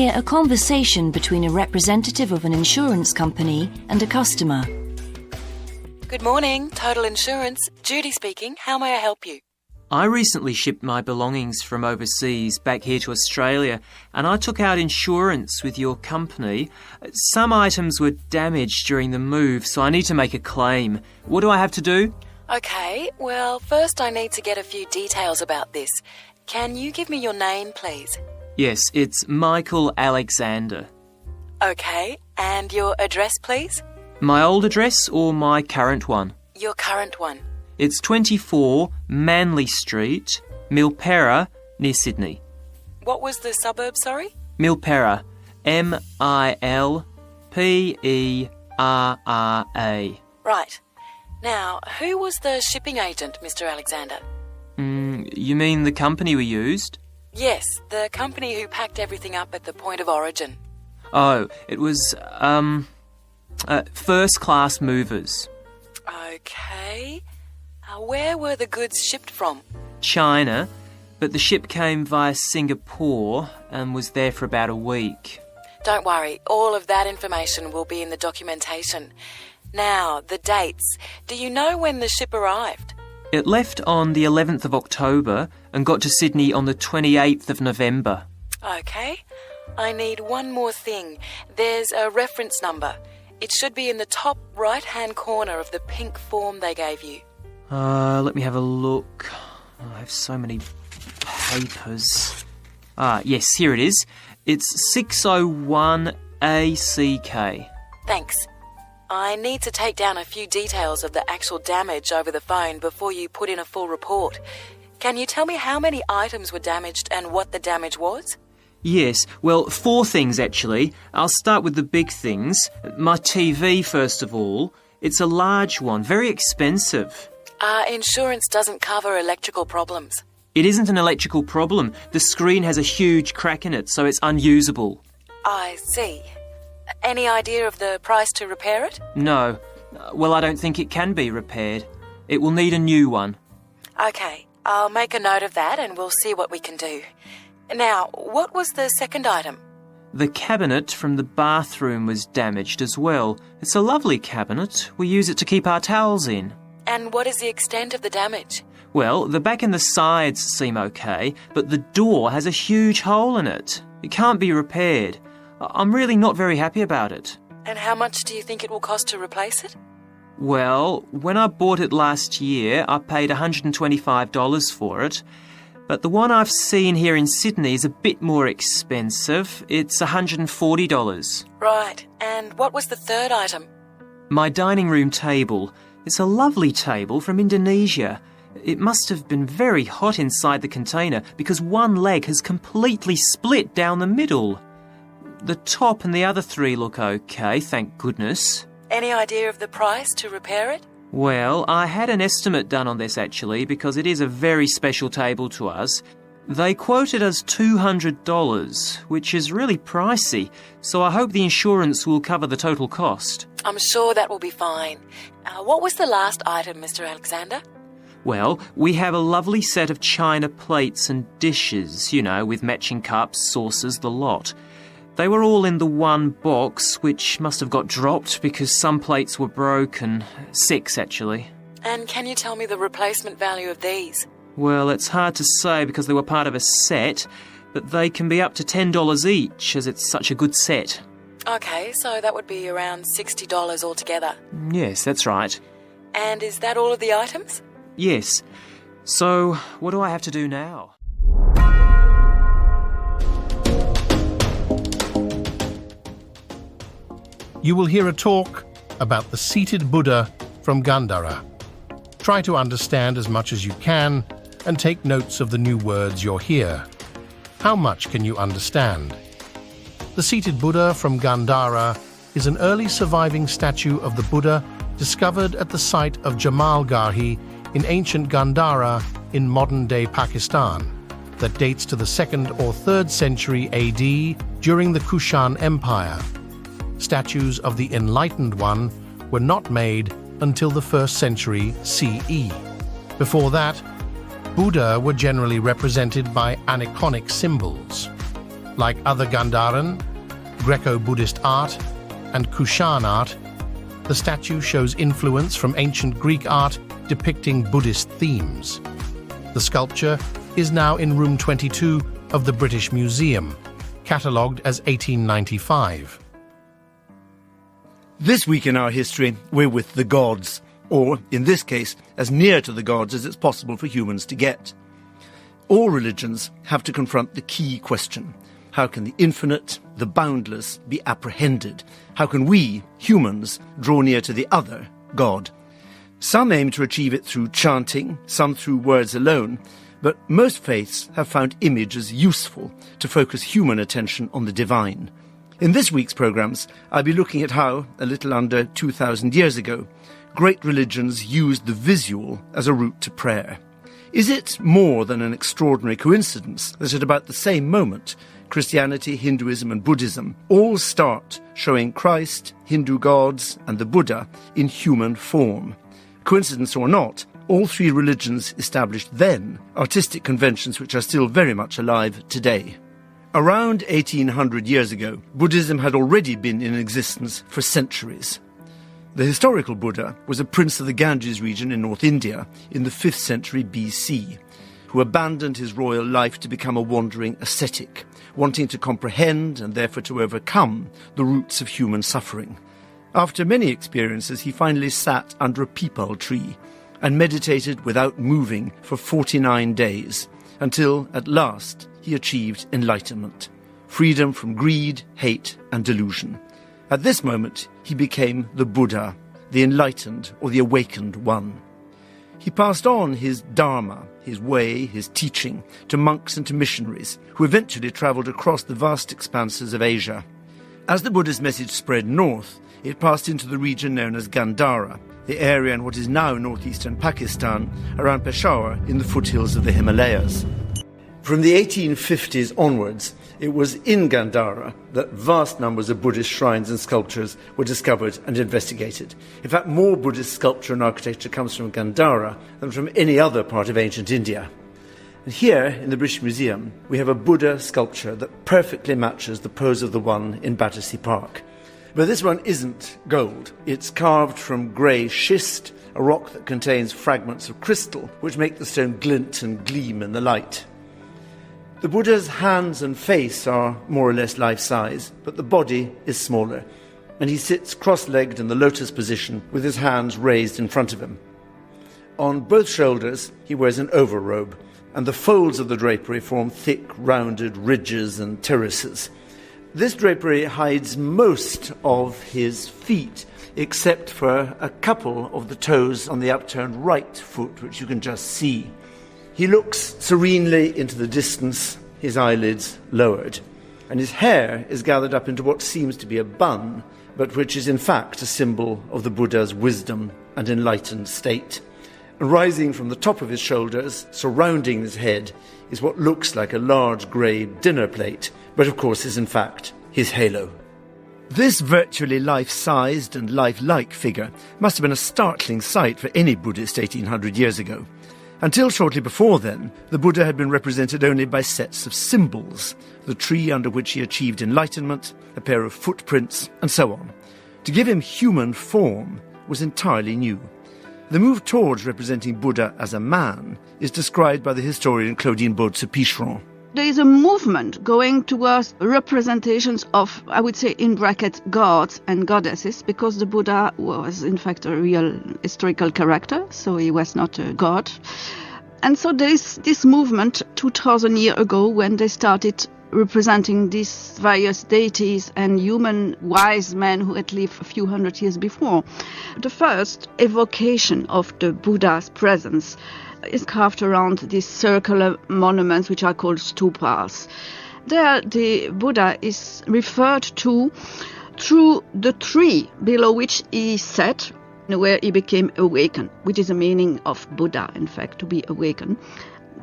hear a conversation between a representative of an insurance company and a customer. Good morning, Total Insurance. Judy speaking. How may I help you? I recently shipped my belongings from overseas back here to Australia, and I took out insurance with your company. Some items were damaged during the move, so I need to make a claim. What do I have to do? Okay, well, first I need to get a few details about this. Can you give me your name, please? Yes, it's Michael Alexander. Okay, and your address, please? My old address or my current one? Your current one. It's 24 Manly Street, Milperra, near Sydney. What was the suburb, sorry? Milperra, Milperra. Right. Now, who was the shipping agent, Mr. Alexander? You mean the company we used? Yes, the company who packed everything up at the point of origin. Oh, it was, First Class Movers. Okay. Where were the goods shipped from? China, but the ship came via Singapore and was there for about a week. Don't worry, all of that information will be in the documentation. Now, the dates. Do you know when the ship arrived? It left on the 11th of October and got to Sydney on the 28th of November. Okay. I need one more thing. There's a reference number. It should be in the top right-hand corner of the pink form they gave you. Let me have a look. I have so many papers. Yes, here it is. It's 601ACK. Thanks. I need to take down a few details of the actual damage over the phone before you put in a full report. Can you tell me how many items were damaged and what the damage was? Yes, well, 4 things actually. I'll start with the big things. My TV, first of all. It's a large one, very expensive. Insurance doesn't cover electrical problems. It isn't an electrical problem. The screen has a huge crack in it, so it's unusable. I see. Any idea of the price to repair it? No. Well, I don't think it can be repaired. It will need a new one. Okay, I'll make a note of that and we'll see what we can do. Now, what was the second item? The cabinet from the bathroom was damaged as well. It's a lovely cabinet. We use it to keep our towels in. And what is the extent of the damage? Well, the back and the sides seem okay, but the door has a huge hole in it. It can't be repaired. I'm really not very happy about it. And how much do you think it will cost to replace it? Well, when I bought it last year, I paid $125 for it. But the one I've seen here in Sydney is a bit more expensive. It's $140. Right. And what was the third item? My dining room table. It's a lovely table from Indonesia. It must have been very hot inside the container because one leg has completely split down the middle. The top and the other 3 look okay, thank goodness. Any idea of the price to repair it? Well, I had an estimate done on this actually because it is a very special table to us. They quoted us $200, which is really pricey, so I hope the insurance will cover the total cost. I'm sure that will be fine. What was the last item, Mr. Alexander? Well, we have a lovely set of china plates and dishes, with matching cups, saucers, the lot. They were all in the one box, which must have got dropped because some plates were broken. 6, actually. And can you tell me the replacement value of these? Well, it's hard to say because they were part of a set, but they can be up to $10 each as it's such a good set. Okay, so that would be around $60 altogether. Yes, that's right. And is that all of the items? Yes. So, what do I have to do now? You will hear a talk about the seated Buddha from Gandhara. Try to understand as much as you can and take notes of the new words you'll hear. How much can you understand? The seated Buddha from Gandhara is an early surviving statue of the Buddha discovered at the site of Jamalgarhi in ancient Gandhara in modern-day Pakistan that dates to the 2nd or 3rd century AD during the Kushan Empire. Statues of the Enlightened One were not made until the 1st century CE. Before that, Buddha were generally represented by aniconic symbols. Like other Gandharan, Greco-Buddhist art, and Kushan art, the statue shows influence from ancient Greek art depicting Buddhist themes. The sculpture is now in room 22 of the British Museum, catalogued as 1895. This week in our history, we're with the gods, or, in this case, as near to the gods as it's possible for humans to get. All religions have to confront the key question: how can the infinite, the boundless, be apprehended? How can we, humans, draw near to the other, God? Some aim to achieve it through chanting, some through words alone, but most faiths have found images useful to focus human attention on the divine. In this week's programmes, I'll be looking at how, a little under 2,000 years ago, great religions used the visual as a route to prayer. Is it more than an extraordinary coincidence that at about the same moment, Christianity, Hinduism and Buddhism all start showing Christ, Hindu gods and the Buddha in human form? Coincidence or not, all three religions established then artistic conventions which are still very much alive today. Around 1800 years ago, Buddhism had already been in existence for centuries. The historical Buddha was a prince of the Ganges region in North India in the 5th century BC, who abandoned his royal life to become a wandering ascetic, wanting to comprehend and therefore to overcome the roots of human suffering. After many experiences, he finally sat under a peepal tree and meditated without moving for 49 days, until, at last, he achieved enlightenment, freedom from greed, hate and delusion. At this moment, he became the Buddha, the enlightened or the awakened one. He passed on his dharma, his way, his teaching, to monks and to missionaries, who eventually travelled across the vast expanses of Asia. As the Buddha's message spread north, it passed into the region known as Gandhara, the area in what is now northeastern Pakistan, around Peshawar in the foothills of the Himalayas. From the 1850s onwards, it was in Gandhara that vast numbers of Buddhist shrines and sculptures were discovered and investigated. In fact, more Buddhist sculpture and architecture comes from Gandhara than from any other part of ancient India. And here, in the British Museum, we have a Buddha sculpture that perfectly matches the pose of the one in Battersea Park. But this one isn't gold. It's carved from grey schist, a rock that contains fragments of crystal, which make the stone glint and gleam in the light. The Buddha's hands and face are more or less life-size, but the body is smaller, and he sits cross-legged in the lotus position with his hands raised in front of him. On both shoulders, he wears an overrobe, and the folds of the drapery form thick, rounded ridges and terraces. This drapery hides most of his feet, except for a couple of the toes on the upturned right foot, which you can just see. He looks serenely into the distance, his eyelids lowered, and his hair is gathered up into what seems to be a bun, but which is in fact a symbol of the Buddha's wisdom and enlightened state. And rising from the top of his shoulders, surrounding his head, is what looks like a large grey dinner plate, but of course is in fact his halo. This virtually life-sized and lifelike figure must have been a startling sight for any Buddhist 1800 years ago. Until shortly before then, the Buddha had been represented only by sets of symbols, the tree under which he achieved enlightenment, a pair of footprints, and so on. To give him human form was entirely new. The move towards representing Buddha as a man is described by the historian Claudine Baudse-Picheron. There is a movement going towards representations of, I would say, in brackets, gods and goddesses, because the Buddha was, in fact, a real historical character, so he was not a god. And so there is this movement 2,000 years ago when they started representing these various deities and human wise men who had lived a few hundred years before. The first evocation of the Buddha's presence is carved around these circular monuments which are called stupas. There the Buddha is referred to through the tree below which he sat, where he became awakened, which is the meaning of Buddha, in fact, to be awakened.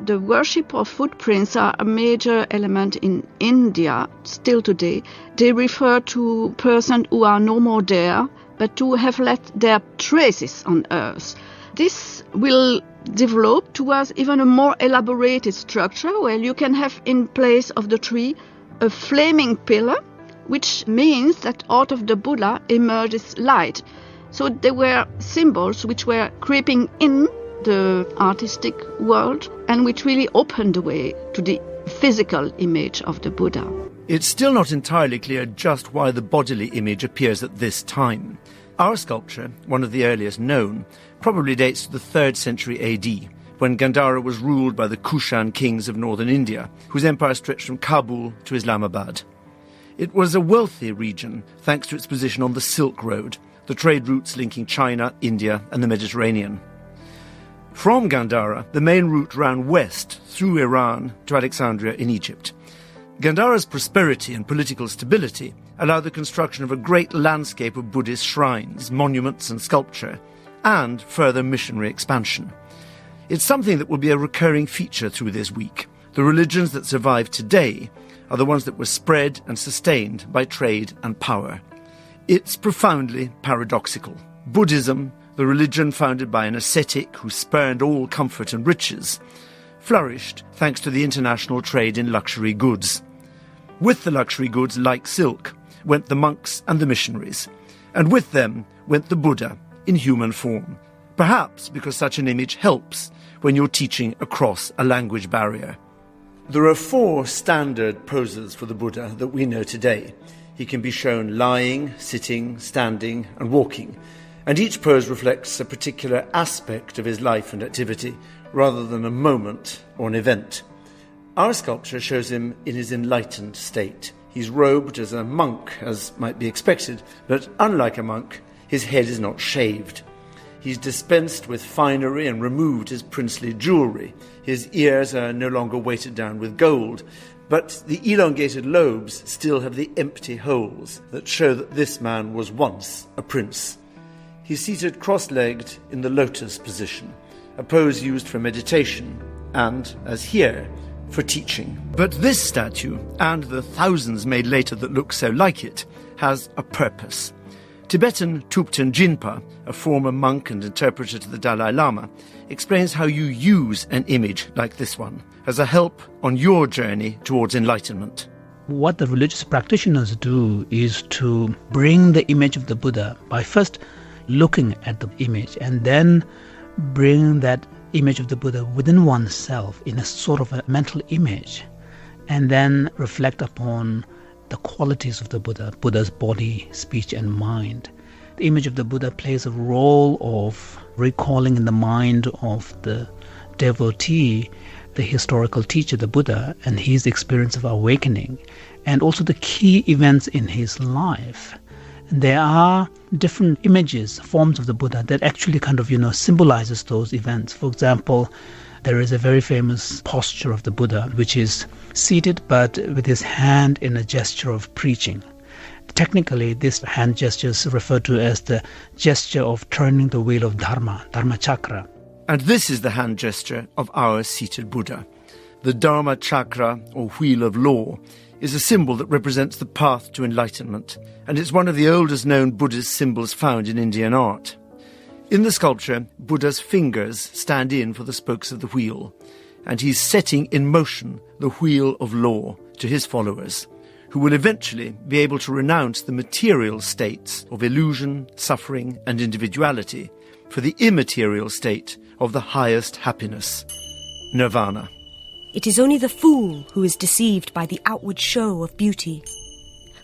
The worship of footprints are a major element in India still today. They refer to persons who are no more there, but who have left their traces on earth. This will develop towards even a more elaborated structure where you can have in place of the tree a flaming pillar, which means that out of the Buddha emerges light. So there were symbols which were creeping in the artistic world and which really opened the way to the physical image of the Buddha. It's still not entirely clear just why the bodily image appears at this time. Our sculpture, one of the earliest known, probably dates to the 3rd century AD, when Gandhara was ruled by the Kushan kings of northern India, whose empire stretched from Kabul to Islamabad. It was a wealthy region thanks to its position on the Silk Road, the trade routes linking China, India and the Mediterranean. From Gandhara, the main route ran west through Iran to Alexandria in Egypt. Gandhara's prosperity and political stability allowed the construction of a great landscape of Buddhist shrines, monuments and sculpture, and further missionary expansion. It's something that will be a recurring feature through this week. The religions that survive today are the ones that were spread and sustained by trade and power. It's profoundly paradoxical. Buddhism, the religion founded by an ascetic who spurned all comfort and riches, flourished thanks to the international trade in luxury goods. With the luxury goods, like silk, went the monks and the missionaries, and with them went the Buddha in human form, perhaps because such an image helps when you're teaching across a language barrier. There are 4 standard poses for the Buddha that we know today. He can be shown lying, sitting, standing, and walking, and each pose reflects a particular aspect of his life and activity, rather than a moment or an event. Our sculpture shows him in his enlightened state. He's robed as a monk, as might be expected, but unlike a monk, his head is not shaved. He's dispensed with finery and removed his princely jewellery. His ears are no longer weighted down with gold, but the elongated lobes still have the empty holes that show that this man was once a prince. He's seated cross-legged in the lotus position, a pose used for meditation and, as here, for teaching. But this statue, and the thousands made later that look so like it, has a purpose. Tibetan Thupten Jinpa, a former monk and interpreter to the Dalai Lama, explains how you use an image like this one as a help on your journey towards enlightenment. What the religious practitioners do is to bring the image of the Buddha by first looking at the image and then bring that image of the Buddha within oneself in a sort of a mental image, and then reflect upon the qualities of the Buddha, Buddha's body, speech and mind. The image of the Buddha plays a role of recalling in the mind of the devotee the historical teacher, the Buddha, and his experience of awakening, and also the key events in his life. There are different images, forms of the Buddha that actually kind of, symbolizes those events. For example, there is a very famous posture of the Buddha, which is seated but with his hand in a gesture of preaching. Technically, this hand gesture is referred to as the gesture of turning the wheel of Dharma, Dharma Chakra. And this is the hand gesture of our seated Buddha. The Dharma Chakra, or Wheel of Law, is a symbol that represents the path to enlightenment, and it's one of the oldest known Buddhist symbols found in Indian art. In the sculpture, Buddha's fingers stand in for the spokes of the wheel, and he's setting in motion the wheel of law to his followers, who will eventually be able to renounce the material states of illusion, suffering, and individuality for the immaterial state of the highest happiness, nirvana. It is only the fool who is deceived by the outward show of beauty.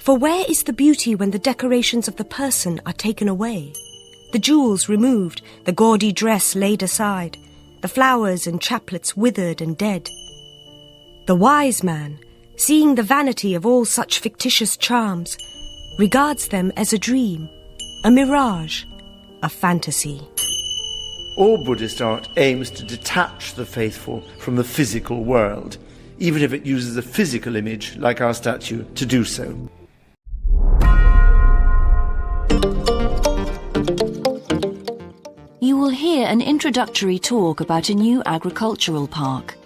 For where is the beauty when the decorations of the person are taken away? The jewels removed, the gaudy dress laid aside, the flowers and chaplets withered and dead. The wise man, seeing the vanity of all such fictitious charms, regards them as a dream, a mirage, a fantasy. All Buddhist art aims to detach the faithful from the physical world, even if it uses a physical image, like our statue, to do so. You will hear an introductory talk about a new agricultural park.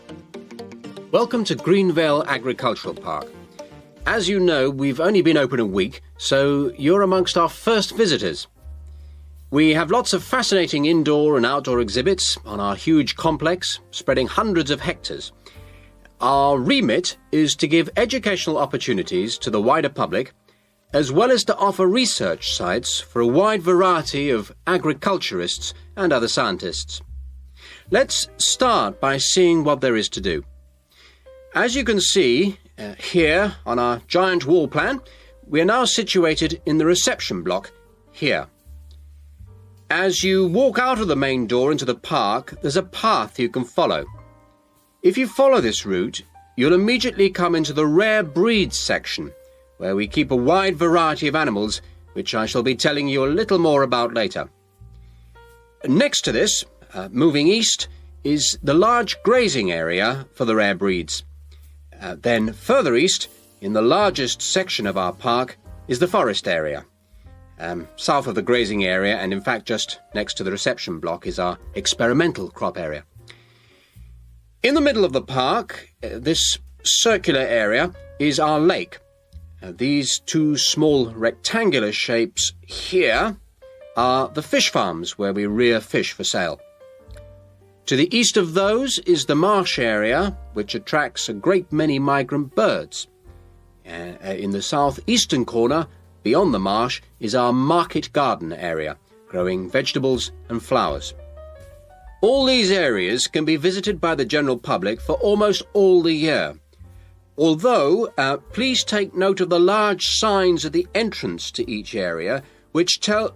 Welcome to Greenville Agricultural Park. As you know, we've only been open a week, so you're amongst our first visitors. We have lots of fascinating indoor and outdoor exhibits on our huge complex, spreading hundreds of hectares. Our remit is to give educational opportunities to the wider public, as well as to offer research sites for a wide variety of agriculturists and other scientists. Let's start by seeing what there is to do. As you can see here on our giant wall plan, we are now situated in the reception block here. As you walk out of the main door into the park, there's a path you can follow. If you follow this route, you'll immediately come into the rare breeds section, where we keep a wide variety of animals, which I shall be telling you a little more about later. Next to this, moving east, is the large grazing area for the rare breeds. Then further east, in the largest section of our park, is the forest area. South of the grazing area, and in fact just next to the reception block, is our experimental crop area. In the middle of the park, this circular area, is our lake. These two small rectangular shapes here are the fish farms where we rear fish for sale. To the east of those is the marsh area, which attracts a great many migrant birds. In the southeastern corner, beyond the marsh, is our market garden area, growing vegetables and flowers. All these areas can be visited by the general public for almost all the year. Although, please take note of the large signs at the entrance to each area, which tell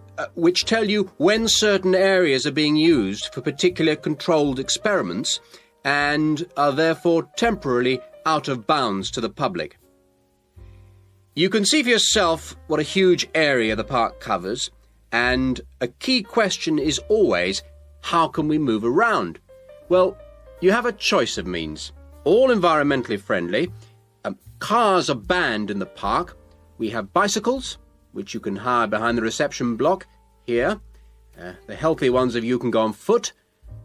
you when certain areas are being used for particular controlled experiments and are therefore temporarily out of bounds to the public. You can see for yourself what a huge area the park covers, and a key question is always, how can we move around? Well, you have a choice of means, all environmentally friendly. Cars are banned in the park. We have bicycles, which you can hire behind the reception block here. The healthy ones of you can go on foot.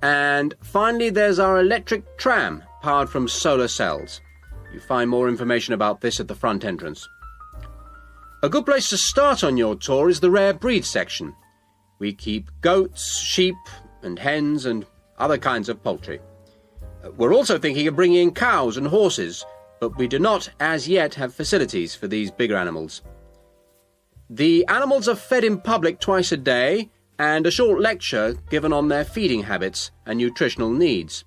And finally, there's our electric tram, powered from solar cells. You find more information about this at the front entrance. A good place to start on your tour is the rare breed section. We keep goats, sheep, and hens, and other kinds of poultry. We're also thinking of bringing in cows and horses, but we do not as yet have facilities for these bigger animals. The animals are fed in public twice a day, and a short lecture given on their feeding habits and nutritional needs.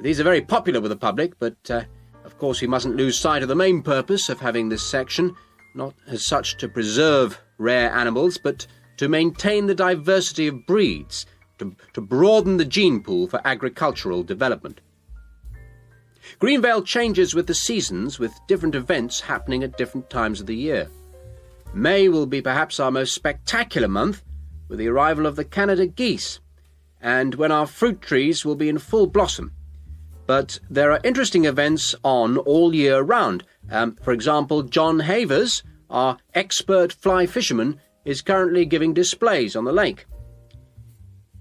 These are very popular with the public, but of course we mustn't lose sight of the main purpose of having this section, not as such to preserve rare animals, but to maintain the diversity of breeds, to broaden the gene pool for agricultural development. Greenville changes with the seasons, with different events happening at different times of the year. May will be perhaps our most spectacular month, with the arrival of the Canada geese, and when our fruit trees will be in full blossom. But there are interesting events on all year round. For example, John Havers, our expert fly fisherman, is currently giving displays on the lake.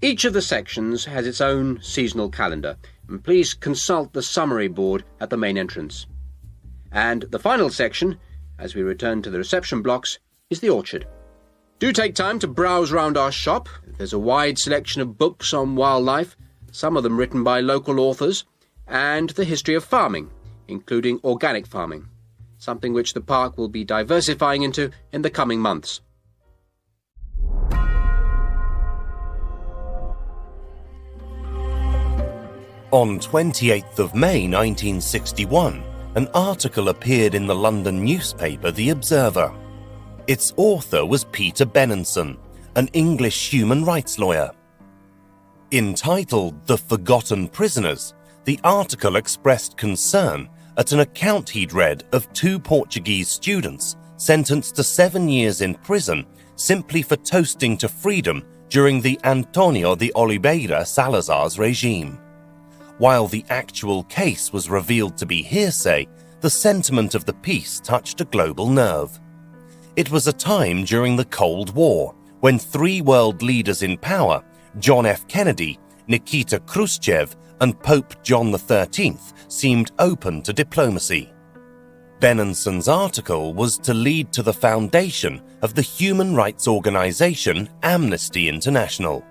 Each of the sections has its own seasonal calendar, and please consult the summary board at the main entrance. And the final section, as we return to the reception blocks, is the orchard. Do take time to browse round our shop. There's a wide selection of books on wildlife, some of them written by local authors, and the history of farming, including organic farming, something which the park will be diversifying into in the coming months. On 28th of May 1961, an article appeared in the London newspaper The Observer. Its author was Peter Benenson, an English human rights lawyer. Entitled The Forgotten Prisoners, the article expressed concern at an account he'd read of 2 Portuguese students sentenced to 7 years in prison simply for toasting to freedom during the Antonio de Oliveira Salazar's regime. While the actual case was revealed to be hearsay, the sentiment of the piece touched a global nerve. It was a time during the Cold War when 3 world leaders in power, John F. Kennedy, Nikita Khrushchev, and Pope John XIII, seemed open to diplomacy. Benenson's article was to lead to the foundation of the human rights organization Amnesty International.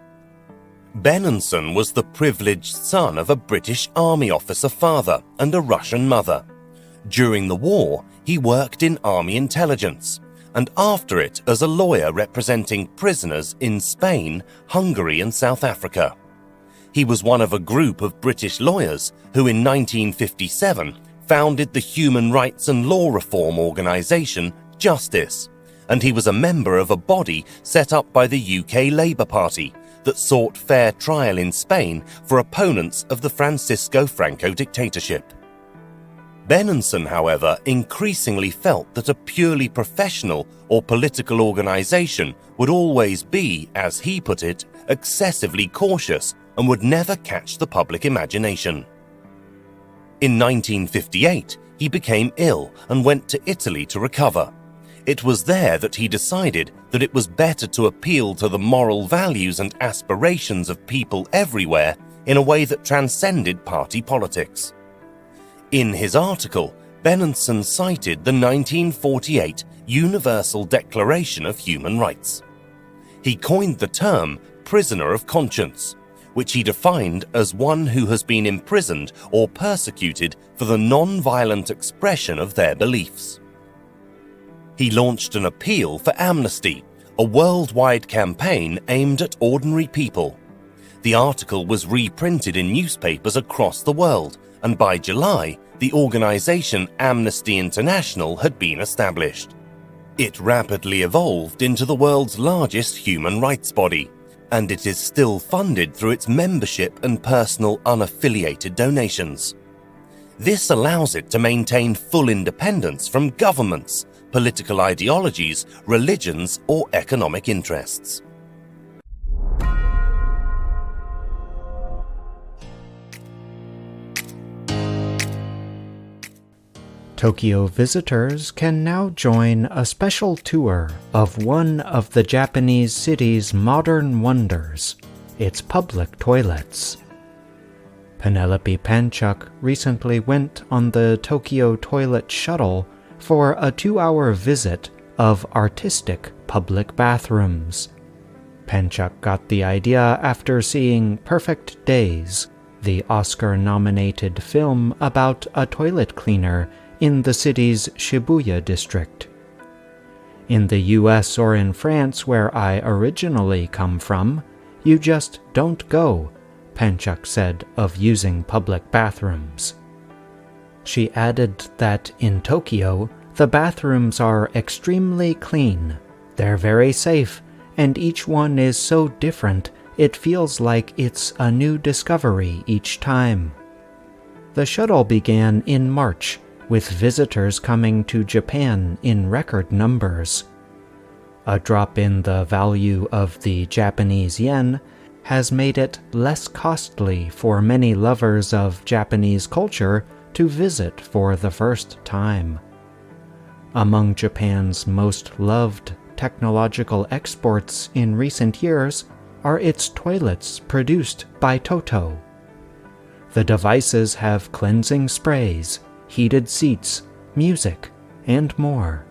Benenson was the privileged son of a British Army officer father and a Russian mother. During the war, he worked in Army intelligence, and after it as a lawyer representing prisoners in Spain, Hungary and South Africa. He was one of a group of British lawyers who in 1957 founded the human rights and law reform organisation Justice, and he was a member of a body set up by the UK Labour Party that sought fair trial in Spain for opponents of the Francisco Franco dictatorship. Benenson, however, increasingly felt that a purely professional or political organisation would always be, as he put it, excessively cautious and would never catch the public imagination. In 1958, he became ill and went to Italy to recover. It was there that he decided that it was better to appeal to the moral values and aspirations of people everywhere in a way that transcended party politics. In his article, Benenson cited the 1948 Universal Declaration of Human Rights. He coined the term prisoner of conscience, which he defined as one who has been imprisoned or persecuted for the non-violent expression of their beliefs. He launched an appeal for amnesty, a worldwide campaign aimed at ordinary people. The article was reprinted in newspapers across the world, and by July, the organisation Amnesty International had been established. It rapidly evolved into the world's largest human rights body, and it is still funded through its membership and personal unaffiliated donations. This allows it to maintain full independence from governments, political ideologies, religions, or economic interests. Tokyo visitors can now join a special tour of one of the Japanese city's modern wonders, its public toilets. Penelope Panchuk recently went on the Tokyo Toilet Shuttle for a 2-hour visit of artistic public bathrooms. Panchuk got the idea after seeing Perfect Days, the Oscar-nominated film about a toilet cleaner in the city's Shibuya district. In the US or in France, where I originally come from, you just don't go, Panchuk said of using public bathrooms. She added that in Tokyo, the bathrooms are extremely clean, they're very safe, and each one is so different it feels like it's a new discovery each time. The shuttle began in March, with visitors coming to Japan in record numbers. A drop in the value of the Japanese yen has made it less costly for many lovers of Japanese culture to visit for the first time. Among Japan's most loved technological exports in recent years are its toilets produced by Toto. The devices have cleansing sprays, heated seats, music, and more.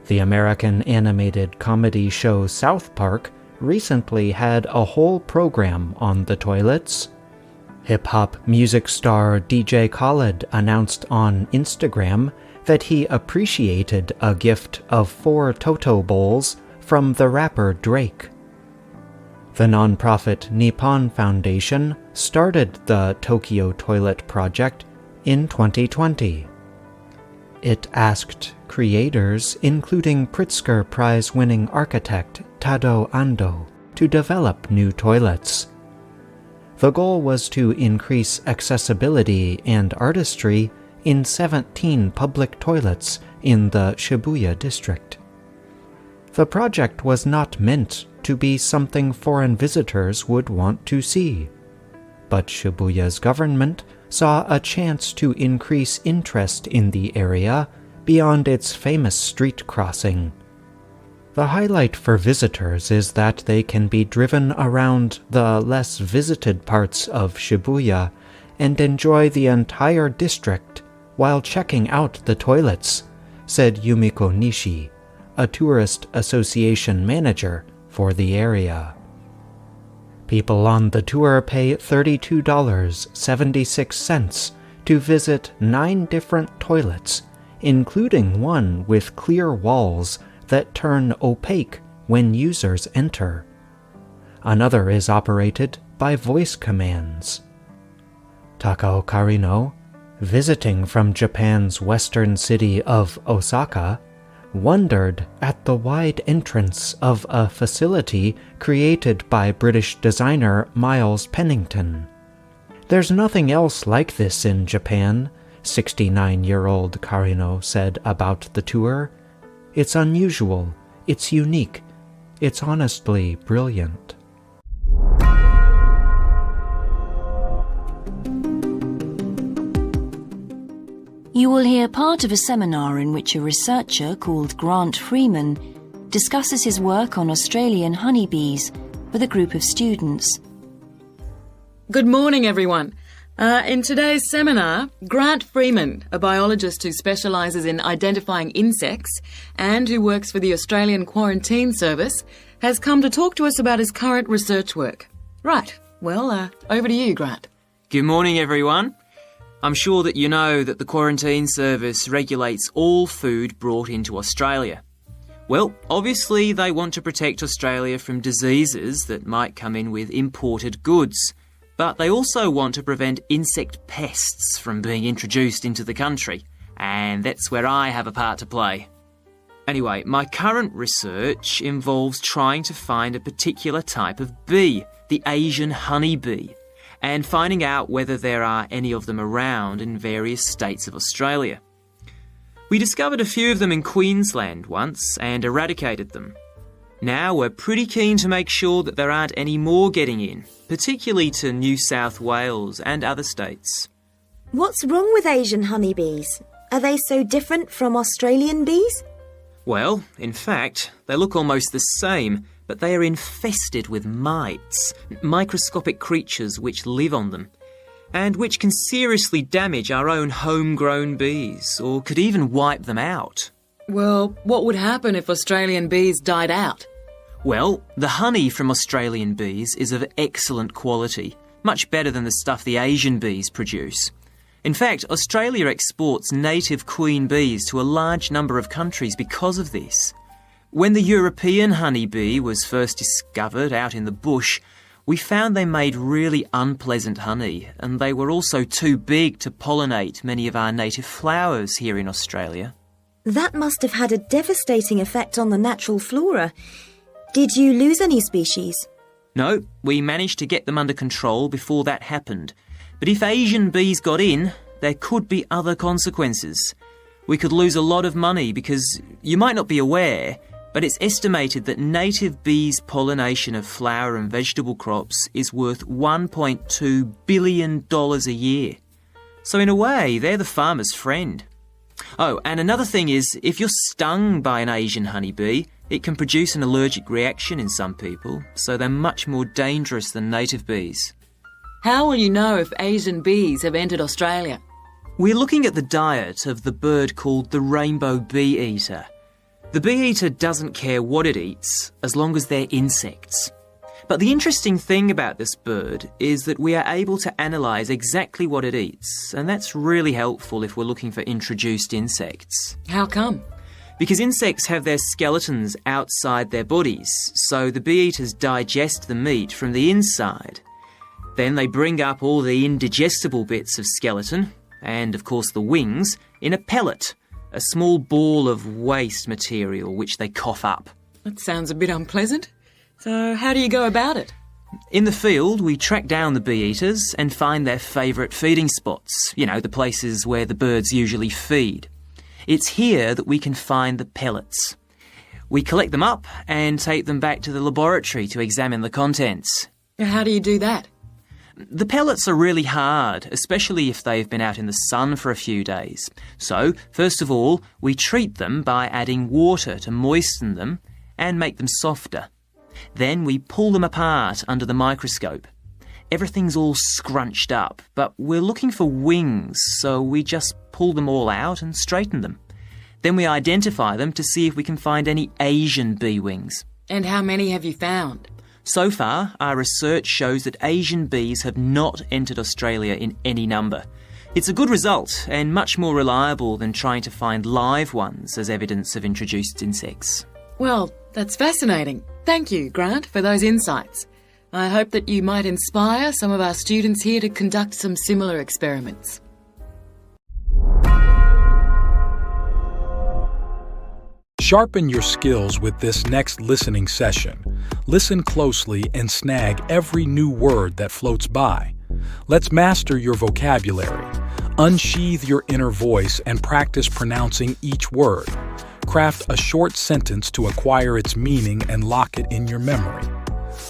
The American animated comedy show South Park recently had a whole program on the toilets. Hip-hop music star DJ Khaled announced on Instagram that he appreciated a gift of 4 Toto bowls from the rapper Drake. The nonprofit Nippon Foundation started the Tokyo Toilet Project in 2020. It asked creators, including Pritzker Prize-winning architect Tado Ando, to develop new toilets. The goal was to increase accessibility and artistry in 17 public toilets in the Shibuya district. The project was not meant to be something foreign visitors would want to see, but Shibuya's government saw a chance to increase interest in the area beyond its famous street crossing. The highlight for visitors is that they can be driven around the less visited parts of Shibuya and enjoy the entire district while checking out the toilets, said Yumiko Nishi, a tourist association manager for the area. People on the tour pay $32.76 to visit 9 different toilets, including one with clear walls that turn opaque when users enter. Another is operated by voice commands. Takao Karino, visiting from Japan's western city of Osaka, wondered at the wide entrance of a facility created by British designer Miles Pennington. There's nothing else like this in Japan, 69-year-old Karino said about the tour. It's unusual, it's unique, it's honestly brilliant. You will hear part of a seminar in which a researcher called Grant Freeman discusses his work on Australian honeybees with a group of students. Good morning, everyone. In today's seminar, Grant Freeman, a biologist who specialises in identifying insects and who works for the Australian Quarantine Service, has come to talk to us about his current research work. Right, well, over to you, Grant. Good morning, everyone. I'm sure that you know that the Quarantine Service regulates all food brought into Australia. Well, obviously they want to protect Australia from diseases that might come in with imported goods, but they also want to prevent insect pests from being introduced into the country, and that's where I have a part to play. Anyway, my current research involves trying to find a particular type of bee, the Asian honeybee, and finding out whether there are any of them around in various states of Australia. We discovered a few of them in Queensland once and eradicated them. Now we're pretty keen to make sure that there aren't any more getting in, particularly to New South Wales and other states. What's wrong with Asian honeybees? Are they so different from Australian bees? Well, in fact, they look almost the same, but they are infested with mites, microscopic creatures which live on them, and which can seriously damage our own homegrown bees, or could even wipe them out. Well, what would happen if Australian bees died out? Well, the honey from Australian bees is of excellent quality, much better than the stuff the Asian bees produce. In fact, Australia exports native queen bees to a large number of countries because of this. When the European honeybee was first discovered out in the bush, we found they made really unpleasant honey, and they were also too big to pollinate many of our native flowers here in Australia. That must have had a devastating effect on the natural flora. Did you lose any species? No, we managed to get them under control before that happened. But if Asian bees got in, there could be other consequences. We could lose a lot of money because, you might not be aware, but it's estimated that native bees' pollination of flower and vegetable crops is worth $1.2 billion a year. So in a way, they're the farmer's friend. Oh, and another thing is, if you're stung by an Asian honeybee, it can produce an allergic reaction in some people, so they're much more dangerous than native bees. How will you know if Asian bees have entered Australia? We're looking at the diet of the bird called the rainbow bee-eater. The bee-eater doesn't care what it eats, as long as they're insects. But the interesting thing about this bird is that we are able to analyse exactly what it eats, and that's really helpful if we're looking for introduced insects. How come? Because insects have their skeletons outside their bodies, so the bee-eaters digest the meat from the inside. Then they bring up all the indigestible bits of skeleton, and of course the wings, in a pellet, a small ball of waste material which they cough up. That sounds a bit unpleasant. So how do you go about it? In the field, we track down the bee-eaters and find their favourite feeding spots, the places where the birds usually feed. It's here that we can find the pellets. We collect them up and take them back to the laboratory to examine the contents. How do you do that? The pellets are really hard, especially if they've been out in the sun for a few days. So, first of all, we treat them by adding water to moisten them and make them softer. Then we pull them apart under the microscope. Everything's all scrunched up, but we're looking for wings, so we just pull them all out and straighten them. Then we identify them to see if we can find any Asian bee wings. And how many have you found? So far, our research shows that Asian bees have not entered Australia in any number. It's a good result and much more reliable than trying to find live ones as evidence of introduced insects. Well, that's fascinating. Thank you, Grant, for those insights. I hope that you might inspire some of our students here to conduct some similar experiments. Sharpen your skills with this next listening session. Listen closely and snag every new word that floats by. Let's master your vocabulary. Unsheathe your inner voice and practice pronouncing each word. Craft a short sentence to acquire its meaning and lock it in your memory.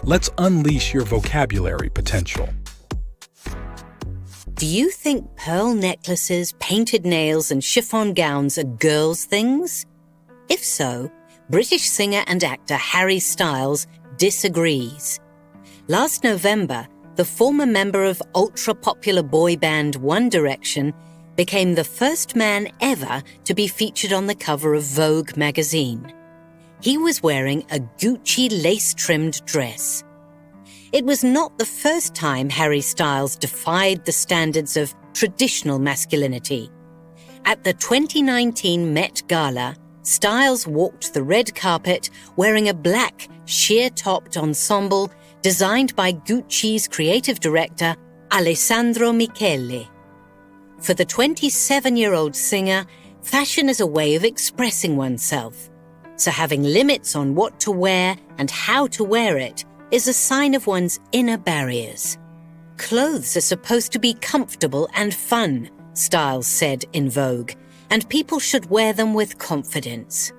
Let's unleash your vocabulary potential. Do you think pearl necklaces, painted nails, and chiffon gowns are girls' things? If so, British singer and actor Harry Styles disagrees. Last November, the former member of ultra-popular boy band One Direction became the first man ever to be featured on the cover of Vogue magazine. He was wearing a Gucci lace-trimmed dress. It was not the first time Harry Styles defied the standards of traditional masculinity. At the 2019 Met Gala, Styles walked the red carpet wearing a black, sheer-topped ensemble designed by Gucci's creative director, Alessandro Michele. For the 27-year-old singer, fashion is a way of expressing oneself. So having limits on what to wear and how to wear it is a sign of one's inner barriers. Clothes are supposed to be comfortable and fun, Styles said in Vogue, and people should wear them with confidence.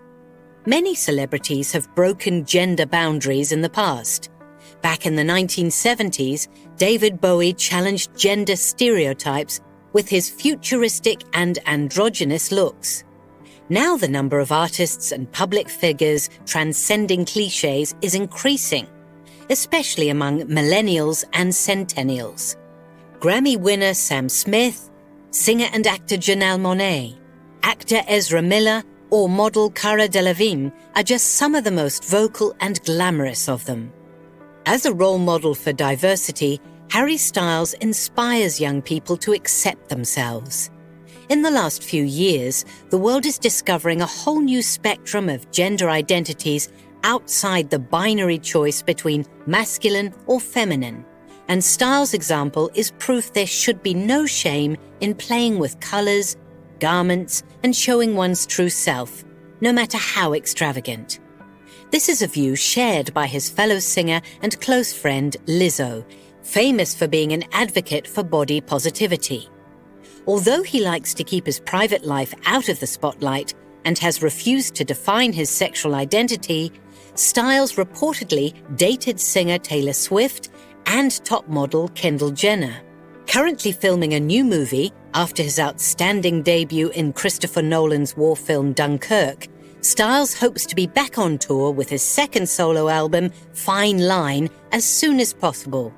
Many celebrities have broken gender boundaries in the past. Back in the 1970s, David Bowie challenged gender stereotypes with his futuristic and androgynous looks. Now the number of artists and public figures transcending clichés is increasing, especially among millennials and centennials. Grammy winner Sam Smith, singer and actor Janelle Monáe, actor Ezra Miller, or model Cara Delevingne are just some of the most vocal and glamorous of them. As a role model for diversity, Harry Styles inspires young people to accept themselves. In the last few years, the world is discovering a whole new spectrum of gender identities outside the binary choice between masculine or feminine. And Styles' example is proof there should be no shame in playing with colors, garments, and showing one's true self, no matter how extravagant. This is a view shared by his fellow singer and close friend Lizzo, famous for being an advocate for body positivity. Although he likes to keep his private life out of the spotlight and has refused to define his sexual identity, Styles reportedly dated singer Taylor Swift and top model Kendall Jenner. Currently filming a new movie after his outstanding debut in Christopher Nolan's war film Dunkirk, Styles hopes to be back on tour with his second solo album, Fine Line, as soon as possible.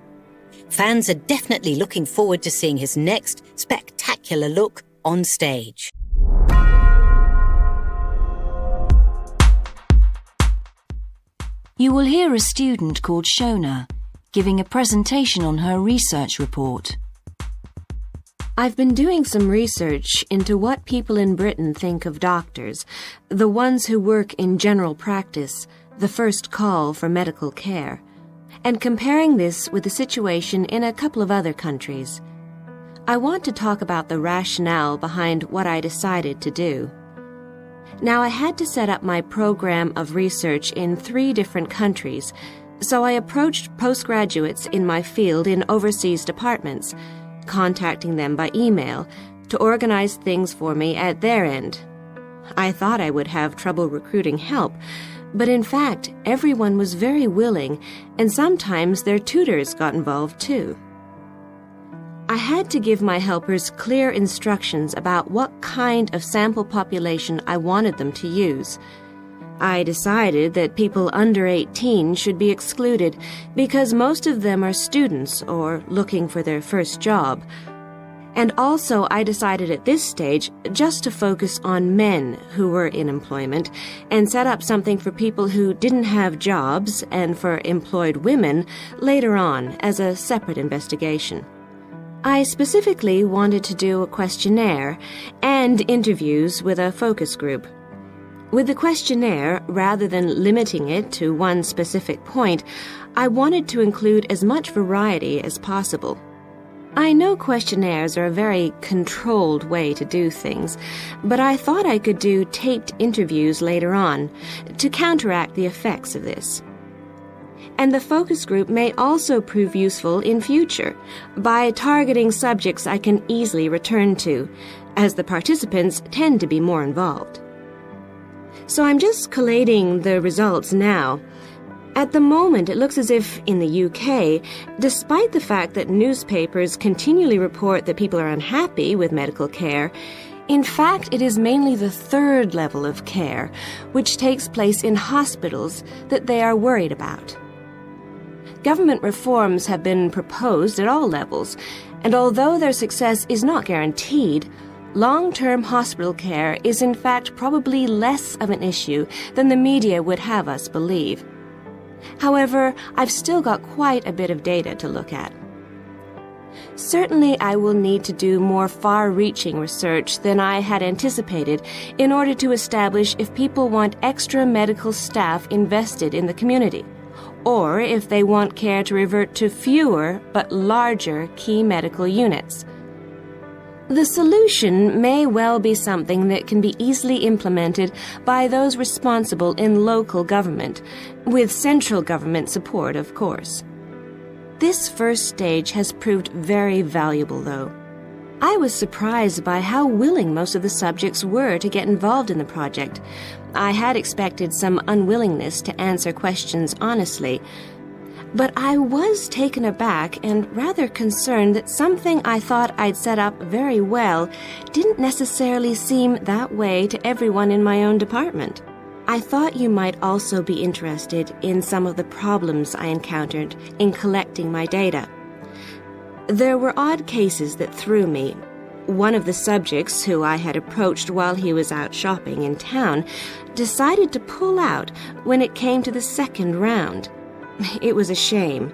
Fans are definitely looking forward to seeing his next spectacular look on stage. You will hear a student called Shona giving a presentation on her research report. I've been doing some research into what people in Britain think of doctors, the ones who work in general practice, the first call for medical care, and comparing this with the situation in a couple of other countries. I want to talk about the rationale behind what I decided to do. Now, I had to set up my program of research in 3 different countries, so I approached postgraduates in my field in overseas departments, contacting them by email to organize things for me at their end. I thought I would have trouble recruiting help, but in fact, everyone was very willing, and sometimes their tutors got involved too. I had to give my helpers clear instructions about what kind of sample population I wanted them to use. I decided that people under 18 should be excluded because most of them are students or looking for their first job. And also, I decided at this stage just to focus on men who were in employment and set up something for people who didn't have jobs and for employed women later on as a separate investigation. I specifically wanted to do a questionnaire and interviews with a focus group. With the questionnaire, rather than limiting it to one specific point, I wanted to include as much variety as possible. I know questionnaires are a very controlled way to do things, but I thought I could do taped interviews later on to counteract the effects of this. And the focus group may also prove useful in future by targeting subjects I can easily return to, as the participants tend to be more involved. So I'm just collating the results now. At the moment, it looks as if, in the UK, despite the fact that newspapers continually report that people are unhappy with medical care, in fact, it is mainly the third level of care, which takes place in hospitals, that they are worried about. Government reforms have been proposed at all levels, and although their success is not guaranteed, long-term hospital care is in fact probably less of an issue than the media would have us believe. However, I've still got quite a bit of data to look at. Certainly, I will need to do more far-reaching research than I had anticipated in order to establish if people want extra medical staff invested in the community, or if they want care to revert to fewer but larger key medical units. The solution may well be something that can be easily implemented by those responsible in local government, with central government support, of course. This first stage has proved very valuable, though. I was surprised by how willing most of the subjects were to get involved in the project. I had expected some unwillingness to answer questions honestly, but I was taken aback and rather concerned that something I thought I'd set up very well didn't necessarily seem that way to everyone in my own department. I thought you might also be interested in some of the problems I encountered in collecting my data. There were odd cases that threw me. One of the subjects, who I had approached while he was out shopping in town, decided to pull out when it came to the second round. It was a shame,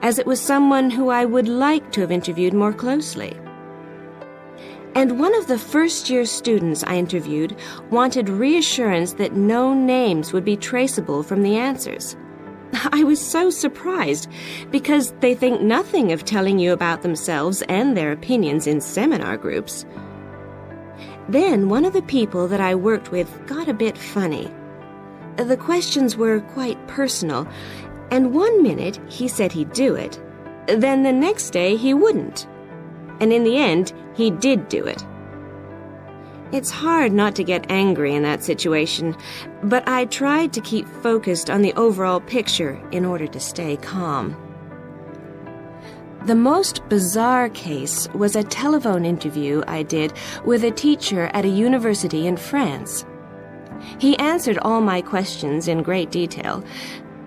as it was someone who I would like to have interviewed more closely. And one of the first-year students I interviewed wanted reassurance that no names would be traceable from the answers. I was so surprised, because they think nothing of telling you about themselves and their opinions in seminar groups. Then one of the people that I worked with got a bit funny. The questions were quite personal, and one minute he said he'd do it, then the next day he wouldn't. And in the end, he did do it. It's hard not to get angry in that situation, but I tried to keep focused on the overall picture in order to stay calm. The most bizarre case was a telephone interview I did with a teacher at a university in France. He answered all my questions in great detail,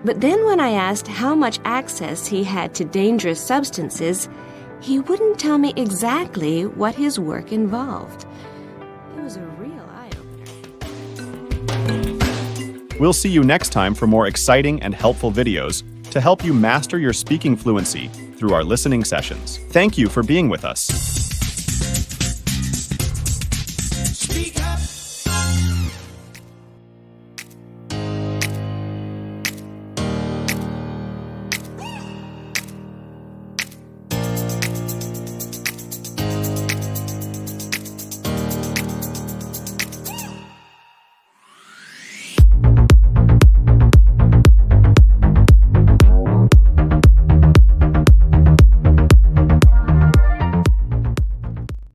but then when I asked how much access he had to dangerous substances, he wouldn't tell me exactly what his work involved. It was a real eye-opener. We'll see you next time for more exciting and helpful videos to help you master your speaking fluency through our listening sessions. Thank you for being with us.